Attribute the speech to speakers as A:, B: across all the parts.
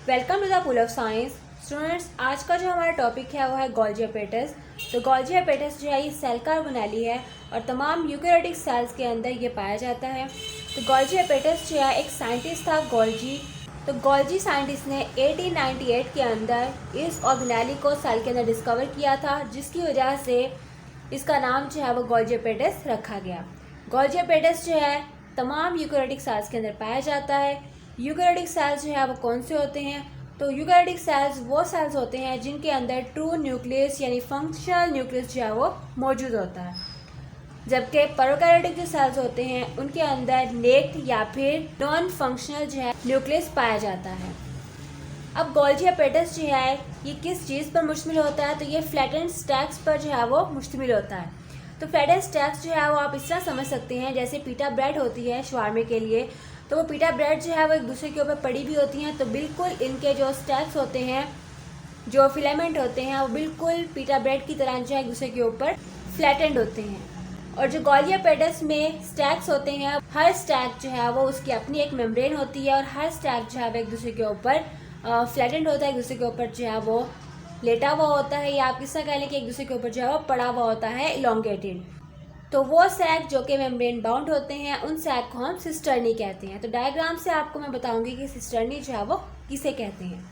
A: Welcome to the pool of science students. आज का जो हमारा टॉपिक है वो है गोल्जी एपेटस। तो गोल्जी एपेटस जो है ये सेल का ऑर्गेनेली है और तमाम यूकेरियोटिक सेल्स के अंदर ये पाया जाता है। तो गोल्जी एपेटस जो है एक साइंटिस्ट था गोल्जी। तो गोल्जी साइंटिस्ट ने 1898 के अंदर इस ऑर्गेनेली को सेल के अंदर डिस्कवर किया था, जिसकी वजह से इसका नाम जो है वो गोल्जी एपेटस रखा गया। गोल्जी एपेटस जो है तमाम यूकेरियोटिक सेल्स के अंदर पाया जाता है। यूकेरियोटिक सेल्स जो है वो कौन से होते हैं? तो यूकेरियोटिक सेल्स वो सेल्स होते हैं जिनके अंदर ट्रू न्यूक्लियस यानी फंक्शनल न्यूक्लियस जो है वो मौजूद होता है, जबकि प्रोकैरियोटिक जो सेल्स होते हैं उनके अंदर नेक्ड या फिर नॉन फंक्शनल जो है न्यूक्लियस पाया जाता है। अब गोल्जी एपेटस जो है ये किस चीज़ पर मुश्तमिल होता है? तो ये फ्लैटेंड स्टैक्स पर जो है वो मुश्तमिल होता है। तो फ्लैटेंड स्टैक्स जो है वो आप इस तरह समझ सकते हैं जैसे पीटा ब्रेड होती है शवारमे के लिए, तो वो पीटा ब्रेड जो है वो एक दूसरे के ऊपर पड़ी भी होती हैं। तो बिल्कुल इनके जो स्टैक्स होते हैं, जो फिलामेंट होते हैं, वो बिल्कुल पीटा ब्रेड की तरह जो है एक दूसरे के ऊपर फ्लैटेंड होते हैं। और जो गोल्जी एपेटस में स्टैक्स होते हैं, हर स्टैक जो है वो उसकी अपनी एक मेम्ब्रेन होती है और हर स्टैक जो है वो एक दूसरे के ऊपर फ्लैटेंड होता है, एक दूसरे के ऊपर जो है वो लेटा हुआ होता है, या आप किस तरह कह लें कि एक दूसरे के ऊपर जो है वो पड़ा हुआ होता है, इलोंगेटेड। तो वो सैक जो कि मेम्ब्रेन बाउंड होते हैं उन सैक को हम सिस्टर्नी कहते हैं। तो डायग्राम से आपको मैं बताऊंगी कि सिस्टर्नी जो है वो किसे कहते हैं।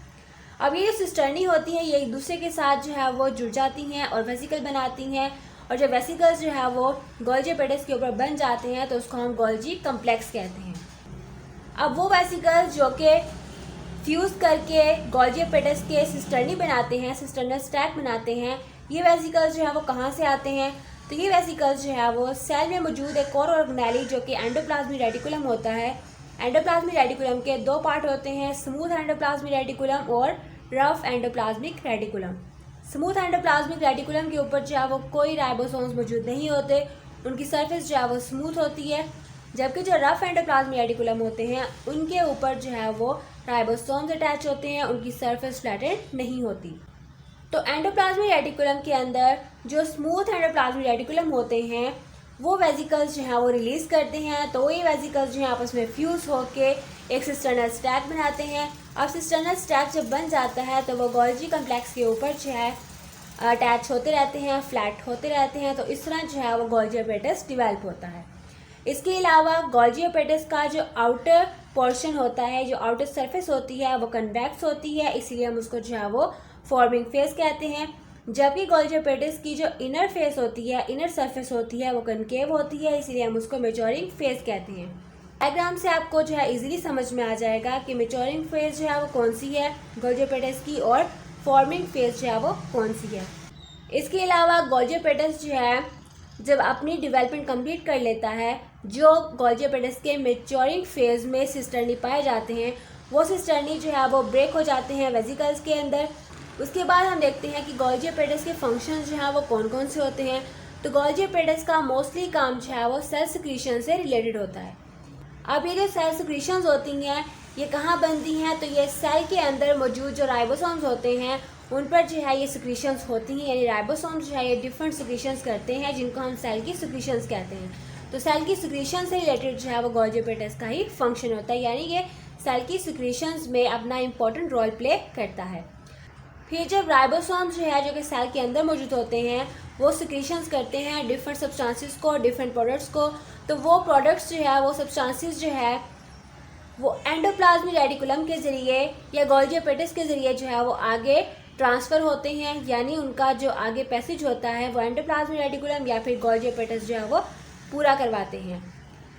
A: अब ये जो सिस्टर्नी होती है ये एक दूसरे के साथ जो है वो जुड़ जाती हैं और वेसिकल बनाती हैं, और जब वेसिकल्स जो है वो गोल्जी एपेटस के ऊपर बन जाते हैं तो उसको हम गोल्जी कम्प्लेक्स कहते हैं। अब वो वेसिकल्स जो कि फ्यूज़ करके गोल्जी एपेटस के सिस्टर्नी बनाते हैं, सिस्टर्नल स्टैक बनाते हैं, ये वेसिकल्स जो है वो कहाँ से आते हैं? तो ये वेसिकल्स जो है वो सेल में मौजूद एक और ऑर्गेनेली जो कि एंडोप्लाज्मिक रेटिकुलम होता है। एंडोप्लाज्मिक रेटिकुलम के दो पार्ट होते हैं, स्मूथ एंडोप्लाज्मिक रेटिकुलम और rough endoplasmic reticulum. Smooth endoplasmic reticulum के ऊपर जो है वो कोई राइबोसोम्स मौजूद नहीं होते, उनकी सरफेस जो है वो स्मूथ होती है, जबकि जो रफ एंडोप्लाज्मिक रेटिकुलम होते हैं उनके ऊपर जो है वो राइबोसोम्स अटैच होते हैं, उनकी सरफेस फ्लैटेंड नहीं होती। तो एंडोप्लाज्मिक रेटिकुलम के अंदर जो स्मूथ एंडोप्लाज्मिक रेटिकुलम होते हैं वो वेसिकल्स जो हैं वो रिलीज़ करते हैं। तो ये वेसिकल्स जो हैं आपस में फ्यूज़ होके एक सिस्टर्नल स्टैक बनाते हैं। अब सिस्टर्नल स्टैक जब बन जाता है तो वो गोल्जी कम्प्लेक्स के ऊपर जो है अटैच होते रहते हैं, फ्लैट होते रहते हैं। तो इस तरह जो है वो गोल्जी एपेटस डिवेल्प होता है। इसके अलावा गोल्जी एपेटस का जो आउटर पोर्शन होता है, जो आउटर सरफेस होती है वो कन्वेक्स होती है, इसीलिए हम उसको जो है वो फॉर्मिंग फेस कहते हैं, जबकि गोल्जी एपेटस की जो इनर फेस होती है, इनर सरफेस होती है वो कनकेव होती है, इसीलिए हम उसको मैच्योरिंग फेस कहते हैं। डायग्राम से आपको जो है इजीली समझ में आ जाएगा कि मैच्योरिंग फेस जो है वो कौन सी है गोल्जी एपेटस की, और फॉर्मिंग फेस जो है वो कौन सी है। इसके अलावा गोल्जी एपेटस जो है जब अपनी डेवलपमेंट कंप्लीट कर लेता है, जो गोल्जी एपेटस के मैच्योरिंग फेज में सिस्टर्नी पाए जाते हैं वो सिस्टर्नी जो है वो ब्रेक हो जाते हैं वेसिकल्स के अंदर। उसके बाद हम देखते हैं कि गोल्जी एपेटस के फंक्शंस जो हैं वो कौन कौन से होते हैं। तो गोल्जी एपेटस का मोस्टली काम जो है वो सेल सिक्रीशन से रिलेटेड होता है। अब ये जो सेल सिक्रीशंस होती हैं ये कहाँ बनती हैं? तो ये सेल के अंदर मौजूद जो राइबोसोम्स होते हैं उन पर जो है ये सिक्रीशंस होती हैं, यानी राइबोसोम्स जो है ये डिफरेंट सिक्रीशंस करते हैं जिनको हम सेल की सिक्रीशंस कहते हैं। तो सेल की सिक्रीशन से रिलेटेड जो है वो गोल्जी एपेटस का ही फंक्शन होता है, यानी ये सेल की सिक्रीशंस में अपना इंपॉर्टेंट रोल प्ले करता है। फिर जब राइबोसोम्स जो है जो कि सेल के अंदर मौजूद होते हैं वो सिक्रीशंस करते हैं डिफरेंट सब्सटेंसेस को, डिफरेंट प्रोडक्ट्स को, तो वो प्रोडक्ट्स जो है वो सब्सटेंसेस जो है वो एंडोप्लाज्मिक रेटिकुलम के ज़रिए या गोल्जी एपेटस के ज़रिए जो है वो आगे ट्रांसफ़र होते हैं, यानी उनका जो आगे पैसेज होता है वो एंडोप्लाज्मिक रेटिकुलम या फिर गोल्जी एपेटस जो है वो पूरा करवाते हैं।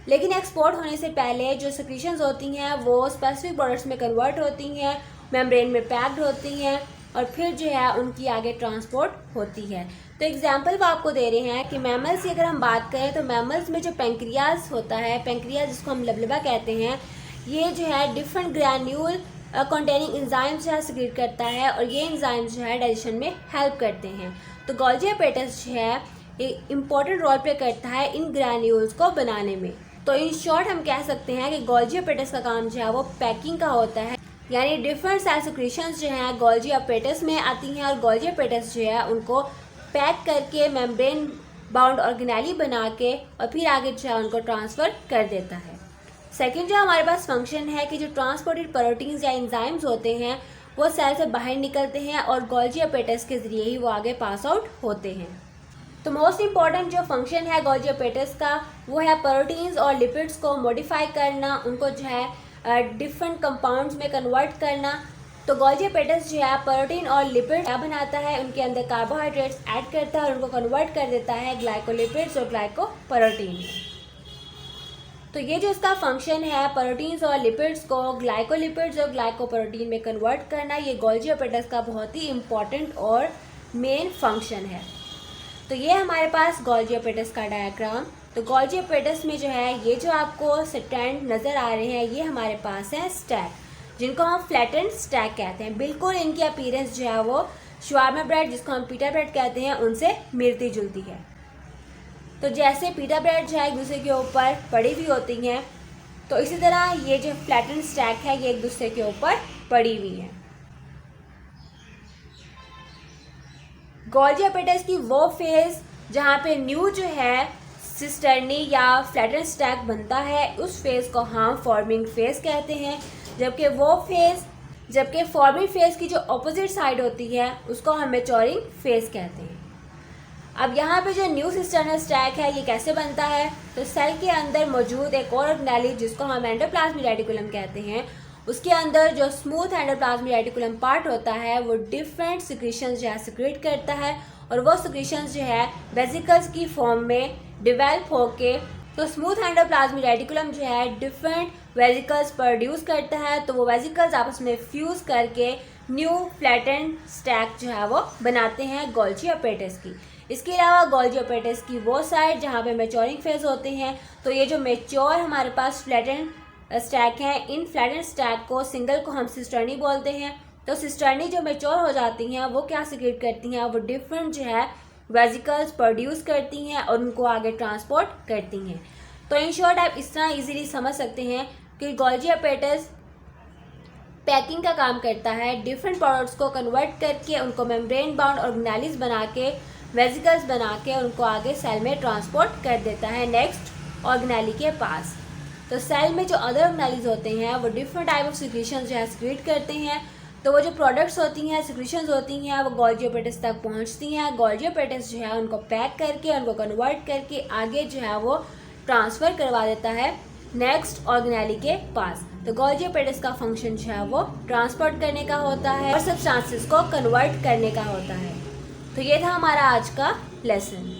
A: लेकिन एक्सपोर्ट होने से पहले जो सिक्रीशंस होती हैं वो स्पेसिफिक प्रोडक्ट्स में कन्वर्ट होती हैं, मेम्ब्रेन में पैक्ड होती हैं और फिर जो है उनकी आगे ट्रांसपोर्ट होती है। तो एग्जांपल वो आपको दे रहे हैं कि मैमल्स की अगर हम बात करें तो मैमल्स में जो पेंक्रियाज होता है, पेंक्रियाज जिसको हम लबलबा कहते हैं, ये जो है डिफरेंट ग्रैन्यूल कंटेनिंग एंजाइम जो है सिक्रीट करता है और ये एंजाइम जो है डाइजेशन में हेल्प करते हैं। तो गोल्जी एपेटस जो है एक इम्पॉर्टेंट रोल प्ले करता है इन ग्रैन्यूल्स को बनाने में। तो इन शॉर्ट हम कह सकते हैं कि गोल्जी एपेटस का काम जो है वो पैकिंग का होता है, यानी डिफरेंट सेल सिक्रीशंस जो हैं गोल्जी एपेटस में आती हैं और गोल्जी एपेटस जो है उनको पैक करके मेम्ब्रेन बाउंड ऑर्गेनेली बना के और फिर आगे जो है उनको ट्रांसफ़र कर देता है। सेकंड जो हमारे पास फंक्शन है कि जो ट्रांसपोर्टेड प्रोटीन्स या एंजाइम्स होते हैं वो सेल से बाहर निकलते हैं और गोल्जी एपेटस के ज़रिए ही वो आगे पास आउट होते हैं। तो मोस्ट इम्पॉर्टेंट जो फंक्शन है गोल्जी एपेटस का वो है प्रोटीन्स और लिपिड्स को मॉडिफाई करना, उनको जो है डिफरेंट कंपाउंड्स में कन्वर्ट करना। तो गोल्जी एपेटस जो है प्रोटीन और लिपिड क्या बनाता है, उनके अंदर कार्बोहाइड्रेट्स ऐड करता है और उनको कन्वर्ट कर देता है ग्लाइकोलिपिड्स और ग्लाइकोप्रोटीन। तो ये जो इसका फंक्शन है प्रोटीन्स और लिपिड्स को ग्लाइकोलिपिड्स और ग्लाइकोप्रोटीन में कन्वर्ट करना, ये गोल्जी एपेटस का बहुत ही इम्पॉर्टेंट और मेन फंक्शन है। तो ये हमारे पास गोल्जी एपेटस का डायग्राम। तो गोल्जी एपेटस में जो है ये जो आपको स्ट्रैंड नज़र आ रहे हैं ये हमारे पास है स्टैक, जिनको हम फ्लैटेंड स्टैक कहते हैं। बिल्कुल इनकी अपीयरेंस जो है वो शावार्मा ब्रेड जिसको हम पीटा ब्रेड कहते हैं उनसे मिलती जुलती है। तो जैसे पीटा ब्रेड जो है एक दूसरे के ऊपर पड़ी हुई होती हैं, तो इसी तरह ये जो फ्लैटेंड स्टैक है ये एक दूसरे के ऊपर पड़ी हुई है। गोल्जी एपेटस की वो फेज जहाँ पे न्यू जो है सिस्टर्नी या फ्लैटेंड स्टैक बनता है उस फेज को हम फॉर्मिंग फेज कहते हैं, जबकि फॉर्मिंग फेज की जो ऑपोजिट साइड होती है उसको हम मैच्योरिंग फेज कहते हैं। अब यहाँ पे जो न्यू सिस्टर्नल स्टैक है ये कैसे बनता है, तो सेल के अंदर मौजूद एक और ऑर्गेनेली जिसको हम एंडोप्लाज्मिक रेटिकुलम कहते हैं, उसके अंदर जो स्मूथ एंडोप्लाज्मिक रेटिकुलम पार्ट होता है वो डिफरेंट सिक्रीशंस जो है सिक्रेट करता है और वो सिक्रीशंस जो है वेसिकल्स की फॉर्म में डिवेल्प होके तो स्मूथ एंडोप्लाज्मिक रेटिकुलम जो है डिफरेंट वेसिकल्स प्रोड्यूस करता है। तो वो वेसिकल्स आपस में फ्यूज करके न्यू फ्लैटेंड स्टैक जो है वो बनाते हैं गोल्जी एपेटस की। इसके अलावा गोल्जी एपेटस की वो साइड जहाँ पे मैच्योरिंग फेज होते हैं, तो ये जो मैच्योर हमारे पास फ्लैटेंड स्टैक हैं, इन फ्लैटेंड स्टैक को सिंगल को हम सिस्टर्नी बोलते हैं। तो सिस्टर्नी जो मैच्योर हो जाती हैं वो क्या सिक्रेट करती हैं, वो डिफरेंट जो है वेसिकल्स प्रोड्यूस करती हैं और उनको आगे ट्रांसपोर्ट करती हैं। तो इन शॉर्ट आप इस तरह इजीली समझ सकते हैं कि गोल्जी एपेटस पैकिंग का काम करता है, डिफरेंट प्रोडक्ट्स को कन्वर्ट करके उनको मेम्ब्रेन बाउंड ऑर्गेनेलीज बना के वेसिकल्स बना के उनको आगे सेल में ट्रांसपोर्ट कर देता है नेक्स्ट ऑर्गेनेली के पास। तो सेल में जो अदर ऑर्गेनेलीज होते हैं वो डिफरेंट टाइप ऑफ सिक्रीशंस जो है सिक्रेट करते हैं। तो वो जो प्रोडक्ट्स होती हैं सिक्रीशंस होती हैं वो गोल्जी एपेटस तक पहुंचती हैं। गोल्जी एपेटस जो है उनको पैक करके उनको कन्वर्ट करके आगे जो है वो ट्रांसफ़र करवा देता है नेक्स्ट ऑर्गेनेली के पास। तो गोल्जी एपेटस का फंक्शन जो है वो ट्रांसपोर्ट करने का होता है और सब्सटेंसेस को कन्वर्ट करने का होता है। तो ये था हमारा आज का लेसन।